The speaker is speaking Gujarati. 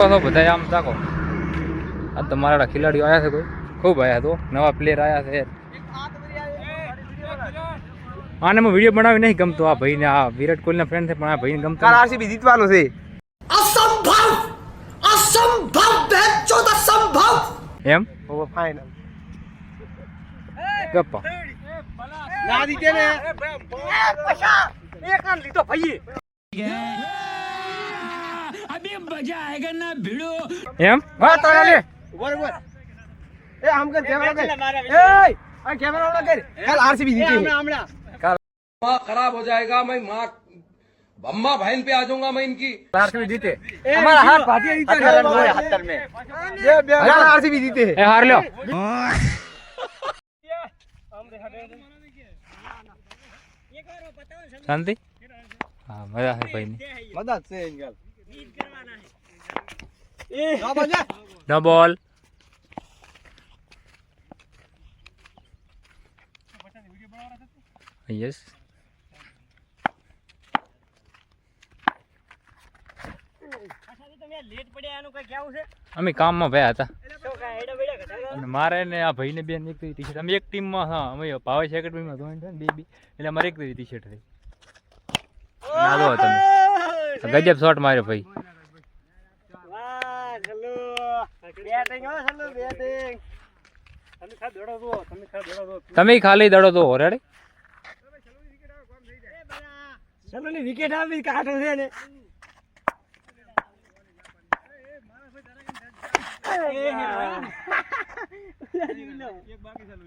બધા આમ તાકો આ તમારા ખેલાડીઓ આવ્યા છે કોઈ ખૂબ આવ્યા તો નવા પ્લેયર આવ્યા છે આને હું વિડીયો બનાવી નહીં ગમતો આ ભાઈને આ વિરાટ કોહલીના ફ્રેન્ડ છે પણ આ ભાઈને ગમતો આરસીબી જીતવાનું છે અસંભવ અસંભવ બેચોદ અસંભવ એમ ઓ ફાઇનલ ગપ્પા ના દીતે ને પછા એક રન લીધો ભાઈ अभी मजा आएगा ना भिड़ो એમ હા તો લે બરોબર એ આમ કર કેમેરા કર એ આ કેમેરા ઓન કર કાલ આરસીબી જીતે હમણાં खराब हो जाएगा मैं माँ अम्मा बहन पे आ जाऊंगा मैं इनकी આરસીબી જીતે हमारा हाथ भाटिया जीते 70 में ये काल आरसीबी जीते એ હાર લ્યો શાંતિ હા મજા છે ભાઈની મદદ છે ઇનગલ એ ના બજા નો બોલ યસ અમે કામમાં ભયા હતા અને મારે ને આ ભાઈને બેન એક ટી શર્ટ અમે એક ટીમમાં હા અમે ભાવેશ એકેડમીમાં જોઈન થયા ને બે એટલે અમારે એક ટી શર્ટ હતી નાલો તમે ગજબ શોટ માર્યો ભાઈ તમે ખાલી દડો તો રેડી ચલો ની વિકેટ આવી કાઢો છે ને એક બાકી ચાલુ